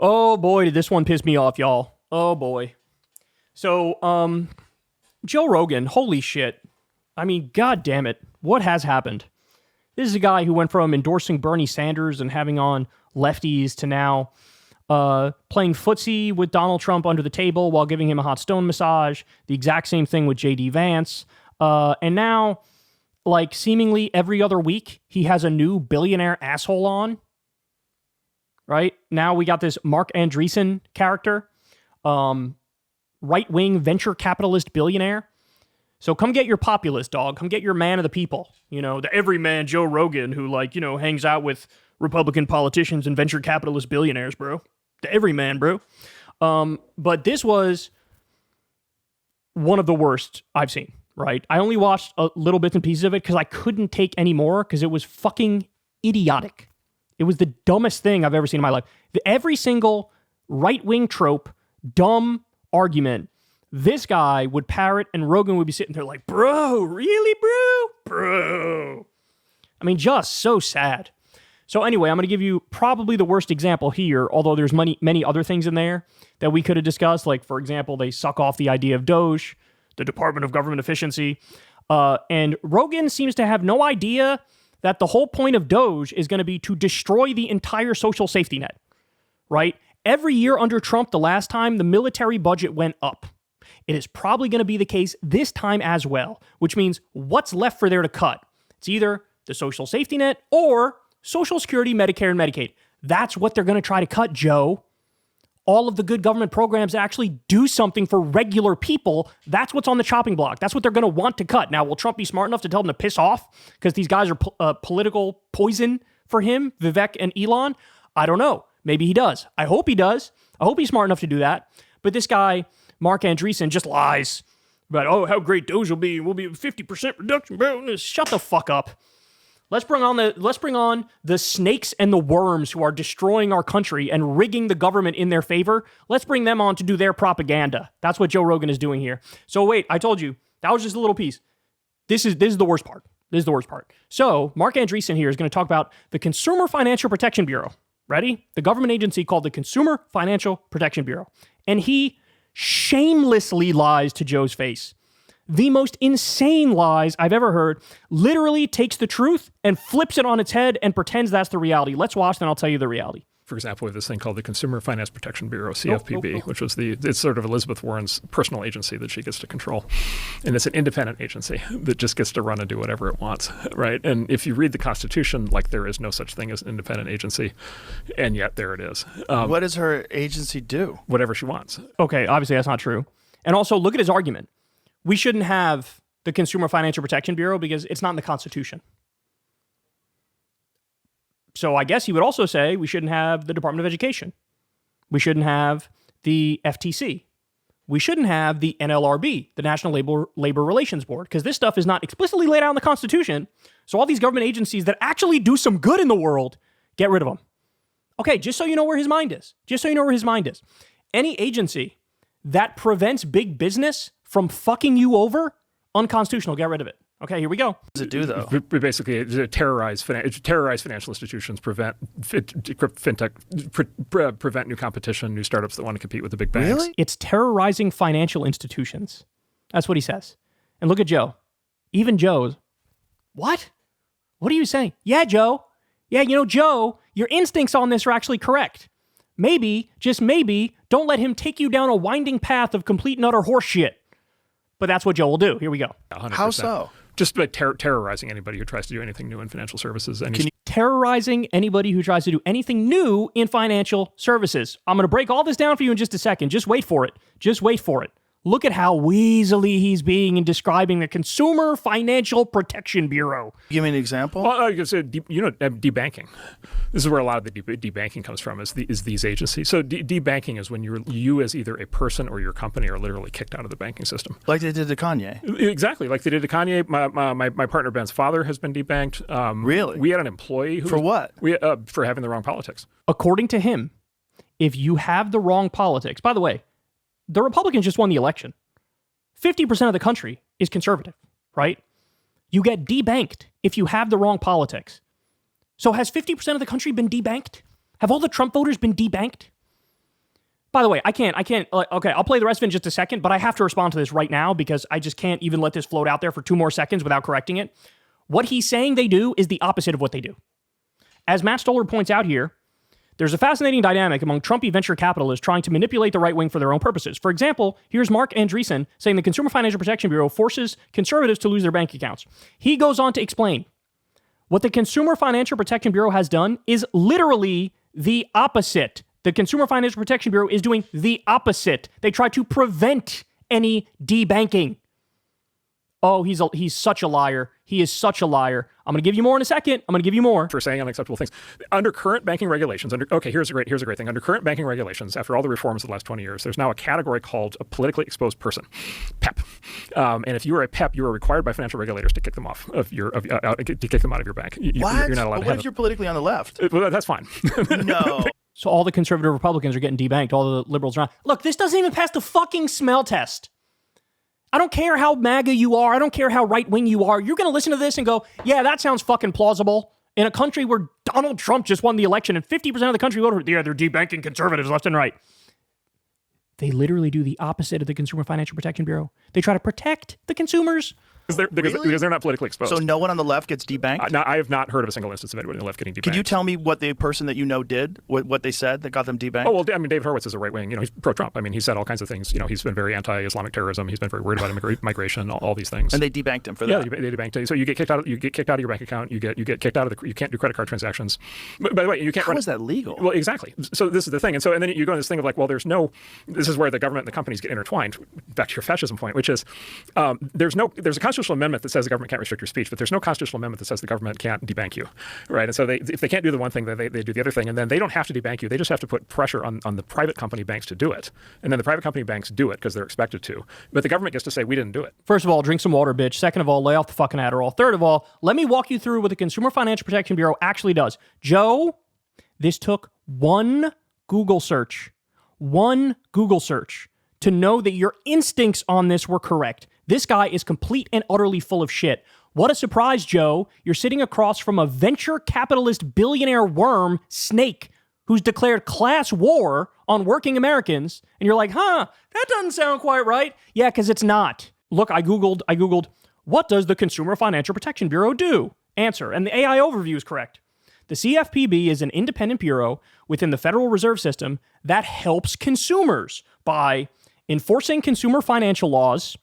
Oh boy, did this one piss me off, y'all. Oh boy. So, Joe Rogan, holy shit. I mean, god damn it. What has happened? This is a guy who went from endorsing Bernie Sanders and having on lefties to now playing footsie with Donald Trump under the table while giving him a hot stone massage. The exact same thing with J.D. Vance. And now, like, seemingly every other week, he has a new billionaire asshole on. Right? Now we got this Mark Andreessen character. Right-wing venture capitalist billionaire. So come get your populist, dog. Come get your man of the people. You know, the everyman Joe Rogan who, like, you know, hangs out with Republican politicians and venture capitalist billionaires, bro. The everyman, bro. But this was one of the worst I've seen, right? I only watched a little bits and pieces of it because I couldn't take any more because it was fucking idiotic. It was the dumbest thing I've ever seen in my life. Every single right-wing trope, dumb argument, this guy would parrot, and Rogan would be sitting there like, bro, really, bro? Bro. I mean, just so sad. So anyway, I'm going to give you probably the worst example here, although there's many other things in there that we could have discussed. Like, for example, they suck off the idea of DOGE, the Department of Government Efficiency. And Rogan seems to have no idea that the whole point of DOGE is going to be to destroy the entire social safety net, right? Every year under Trump, the last time, the military budget went up. It is probably going to be the case this time as well, which means what's left for there to cut? It's either the social safety net or Social Security, Medicare, and Medicaid. That's what they're going to try to cut, Joe. All of the good government programs that actually do something for regular people, that's what's on the chopping block. That's what they're going to want to cut. Now, will Trump be smart enough to tell them to piss off because these guys are political poison for him, Vivek and Elon? I don't know. Maybe he does. I hope he does. I hope he's smart enough to do that. But this guy, Mark Andreessen, just lies about, oh, how great DOGE will be. We'll be 50% reduction, bro. Shut the fuck up. Let's bring on the snakes and the worms who are destroying our country and rigging the government in their favor. Let's bring them on to do their propaganda. That's what Joe Rogan is doing here. So wait, I told you, that was just a little piece. This is the worst part. This is the worst part. So Mark Andreessen here is going to talk about the Consumer Financial Protection Bureau. Ready? The government agency called the Consumer Financial Protection Bureau. And he shamelessly lies to Joe's face. The most insane lies I've ever heard, literally takes the truth and flips it on its head and pretends that's the reality. Let's watch, then I'll tell you the reality. For example, we have this thing called the Consumer Finance Protection Bureau, CFPB, which was it's sort of Elizabeth Warren's personal agency that she gets to control. And it's an independent agency that just gets to run and do whatever it wants, right? And if you read the Constitution, like, there is no such thing as an independent agency, and yet there it is. What does her agency do? Whatever she wants. Okay, obviously that's not true. And also, look at his argument. We shouldn't have the Consumer Financial Protection Bureau because it's not in the Constitution. So I guess he would also say we shouldn't have the Department of Education. We shouldn't have the FTC. We shouldn't have the NLRB, the National Labor Relations Board, because this stuff is not explicitly laid out in the Constitution. So all these government agencies that actually do some good in the world, get rid of them. Okay, just so you know where his mind is. Just so you know where his mind is. Any agency that prevents big business from fucking you over, unconstitutional, get rid of it. Okay, here we go. What does it do, though? Basically, terrorize financial institutions, prevent new competition, new startups that want to compete with the big banks. Really? It's terrorizing financial institutions. That's what he says. And look at Joe. Even Joe's, what? What are you saying? Yeah, Joe. Yeah, you know, Joe, your instincts on this are actually correct. Maybe, just maybe, don't let him take you down a winding path of complete and utter horseshit. But that's what Joe will do. Here we go. 100%. How so? Just by terrorizing anybody who tries to do anything new in financial services. Terrorizing anybody who tries to do anything new in financial services. I'm going to break all this down for you in just a second. Just wait for it. Just wait for it. Look at how weaselly he's being in describing the Consumer Financial Protection Bureau. Give me an example. Well, like I said, debanking. This is where a lot of the debanking comes from, is these agencies. So debanking is when you as either a person or your company are literally kicked out of the banking system. Like they did to Kanye. Exactly, like they did to Kanye. My partner Ben's father has been debanked. Really? We had an employee who for what? For having the wrong politics. According to him, if you have the wrong politics, by the way, the Republicans just won the election. 50% of the country is conservative, right? You get debanked if you have the wrong politics. So has 50% of the country been debanked? Have all the Trump voters been debanked? By the way, I can't, okay, I'll play the rest of it in just a second, but I have to respond to this right now because I just can't even let this float out there for 2 more seconds without correcting it. What he's saying they do is the opposite of what they do. As Matt Stoller points out here, there's a fascinating dynamic among Trumpy venture capitalists trying to manipulate the right wing for their own purposes. For example, here's Mark Andreessen saying the Consumer Financial Protection Bureau forces conservatives to lose their bank accounts. He goes on to explain what the Consumer Financial Protection Bureau has done is literally the opposite. The Consumer Financial Protection Bureau is doing the opposite. They try to prevent any debanking. Oh, he's such a liar. He is such a liar. I'm going to give you more in a second. I'm going to give you more. For saying unacceptable things. Under current banking regulations, here's a great thing. Under current banking regulations, after all the reforms of the last 20 years, there's now a category called a politically exposed person, PEP. And if you are a PEP, you are required by financial regulators to kick them off of your, to kick them out of your bank. What? You're not allowed to what have if you're politically on the left? Well, that's fine. No. So all the conservative Republicans are getting debanked. All the liberals are not. Look, this doesn't even pass the fucking smell test. I don't care how MAGA you are. I don't care how right-wing you are. You're going to listen to this and go, yeah, that sounds fucking plausible. In a country where Donald Trump just won the election and 50% of the country voted, yeah, they're debanking conservatives left and right. They literally do the opposite of the Consumer Financial Protection Bureau. They try to protect the consumers. Because they're not politically exposed. So no one on the left gets debanked? No, I have not heard of a single instance of anybody on the left getting debanked. Could you tell me what the person that you know did, what they said that got them debanked? Oh, well, I mean, David Horowitz is a right wing. He's pro-Trump. I mean, he said all kinds of things. He's been very anti-Islamic terrorism. He's been very worried about migration, all these things. And they debanked him for that? Yeah, they debanked him. So you get kicked out. You get kicked out of your bank account. You get kicked out of you can't do credit card transactions. But by the way, you can't. How is that legal? Well, exactly. So this is the thing. And then you go into this thing of like, well, this is where the government and the companies get intertwined. Back to your fascism point, which is there's a constitutional amendment that says the government can't restrict your speech, but there's no constitutional amendment that says the government can't debank you, right? And so if they can't do the one thing, they do the other thing, and then they don't have to debank you. They just have to put pressure on the private company banks to do it, and then the private company banks do it because they're expected to. But the government gets to say we didn't do it. First of all, drink some water, bitch. Second of all, lay off the fucking Adderall. Third of all, let me walk you through what the Consumer Financial Protection Bureau actually does. Joe, this took one Google search to know that your instincts on this were correct. This guy is complete and utterly full of shit. What a surprise, Joe. You're sitting across from a venture capitalist billionaire worm snake who's declared class war on working Americans. And you're like, that doesn't sound quite right. Yeah, because it's not. Look, I Googled, what does the Consumer Financial Protection Bureau do? Answer, and the AI overview is correct. The CFPB is an independent bureau within the Federal Reserve System that helps consumers by enforcing consumer financial laws,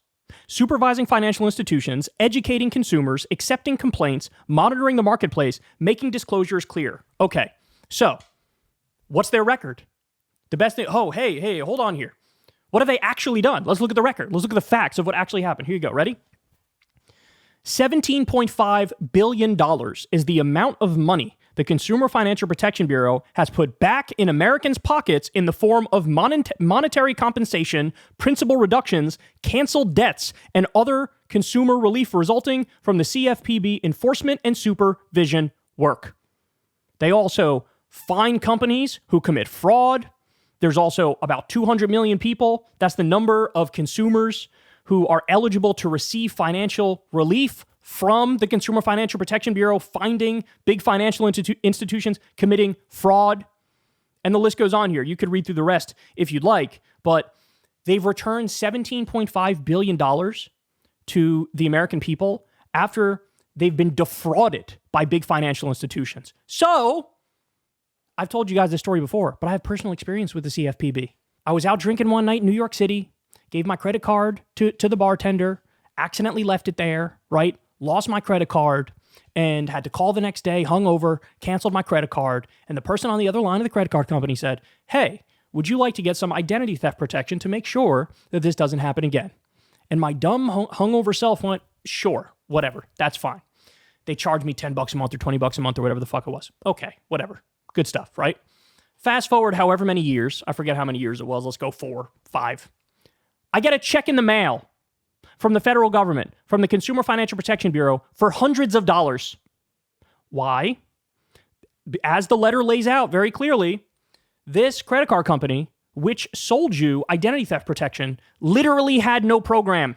supervising financial institutions, educating consumers, accepting complaints, monitoring the marketplace, making disclosures clear. Okay, so what's their record? The best thing, hey, hold on here. What have they actually done? Let's look at the record. Let's look at the facts of what actually happened. Here you go. Ready? $17.5 billion is the amount of money the Consumer Financial Protection Bureau has put back in Americans' pockets in the form of monetary compensation, principal reductions, canceled debts, and other consumer relief resulting from the CFPB enforcement and supervision work. They also fine companies who commit fraud. There's also about 200 million people. That's the number of consumers who are eligible to receive financial relief from the Consumer Financial Protection Bureau, finding big financial institutions committing fraud. And the list goes on here. You could read through the rest if you'd like, but they've returned $17.5 billion to the American people after they've been defrauded by big financial institutions. So, I've told you guys this story before, but I have personal experience with the CFPB. I was out drinking one night in New York City, gave my credit card to the bartender, accidentally left it there, right? Lost my credit card and had to call the next day, hungover, canceled my credit card. And the person on the other line of the credit card company said, hey, would you like to get some identity theft protection to make sure that this doesn't happen again? And my dumb hungover self went, sure, whatever, that's fine. They charged me $10 a month or $20 a month or whatever the fuck it was. Okay, whatever. Good stuff, right? Fast forward however many years, I forget how many years it was, let's go 4, 5. I get a check in the mail from the federal government, from the Consumer Financial Protection Bureau for hundreds of dollars. Why? As the letter lays out very clearly, this credit card company, which sold you identity theft protection, literally had no program.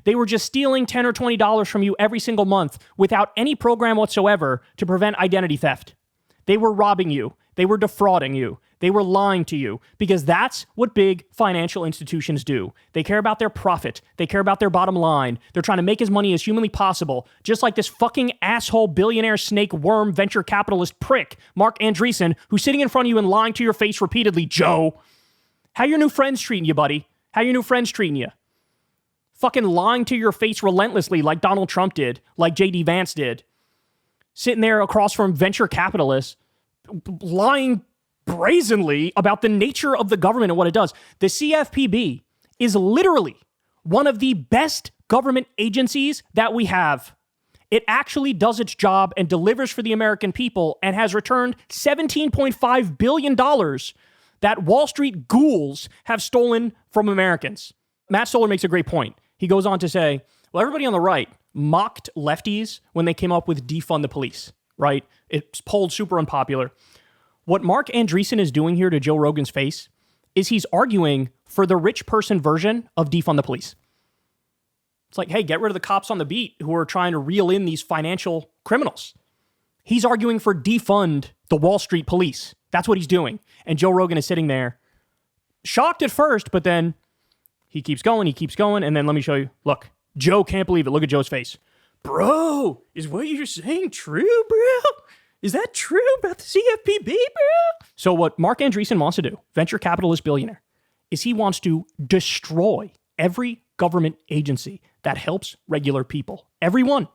They were just stealing $10 or $20 from you every single month without any program whatsoever to prevent identity theft. They were robbing you. They were defrauding you. They were lying to you because that's what big financial institutions do. They care about their profit. They care about their bottom line. They're trying to make as money as humanly possible, just like this fucking asshole billionaire snake worm venture capitalist prick, Mark Andreessen, who's sitting in front of you and lying to your face repeatedly, Joe. How your new friends treating you, buddy? How your new friends treating you? Fucking lying to your face relentlessly like Donald Trump did, like J.D. Vance did. Sitting there across from venture capitalists, lying brazenly about the nature of the government and what it does. The CFPB is literally one of the best government agencies that we have. It actually does its job and delivers for the American people and has returned $17.5 billion that Wall Street ghouls have stolen from Americans. Matt Stoller makes a great point. He goes on to say, well, everybody on the right mocked lefties when they came up with defund the police, right? It's polled super unpopular. What Mark Andreessen is doing here to Joe Rogan's face is he's arguing for the rich person version of defund the police. It's like, hey, get rid of the cops on the beat who are trying to reel in these financial criminals. He's arguing for defund the Wall Street police. That's what he's doing. And Joe Rogan is sitting there shocked at first, but then he keeps going, and then let me show you. Look, Joe can't believe it. Look at Joe's face. Bro, is what you're saying true, bro? Is that true about the CFPB, bro? So what Mark Andreessen wants to do, venture capitalist billionaire, is he wants to destroy every government agency that helps regular people. Everyone.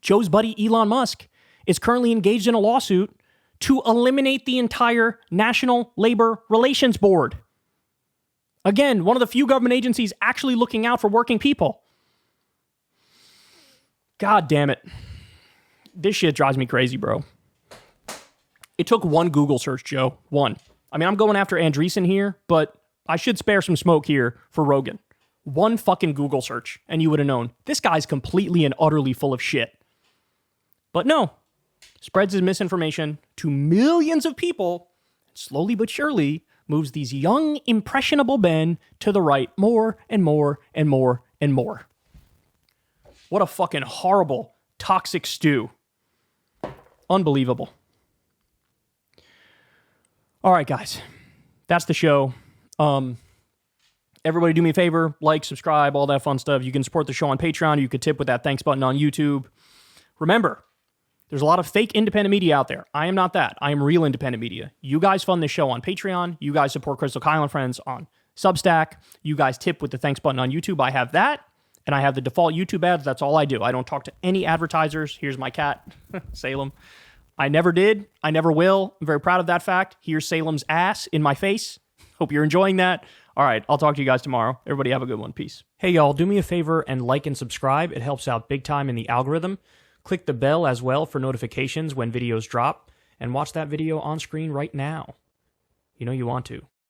Joe's buddy Elon Musk is currently engaged in a lawsuit to eliminate the entire National Labor Relations Board. Again, one of the few government agencies actually looking out for working people. God damn it. This shit drives me crazy, bro. It took one Google search, Joe. One. I mean, I'm going after Andreessen here, but I should spare some smoke here for Rogan. One fucking Google search, and you would have known. This guy's completely and utterly full of shit. But no. Spreads his misinformation to millions of people, slowly but surely moves these young, impressionable men to the right more and more and more and more. What a fucking horrible, toxic stew. Unbelievable. All right, guys. That's the show. Everybody do me a favor, like, subscribe, all that fun stuff. You can support the show on Patreon. You could tip with that thanks button on YouTube. Remember, there's a lot of fake independent media out there. I am not that. I am real independent media. You guys fund this show on Patreon. You guys support Crystal Kyle and Friends on Substack. You guys tip with the thanks button on YouTube. I have that. And I have the default YouTube ads. That's all I do. I don't talk to any advertisers. Here's my cat, Salem. I never did. I never will. I'm very proud of that fact. Here's Salem's ass in my face. Hope you're enjoying that. All right, I'll talk to you guys tomorrow. Everybody have a good one. Peace. Hey, y'all, do me a favor and like and subscribe. It helps out big time in the algorithm. Click the bell as well for notifications when videos drop. And watch that video on screen right now. You know you want to.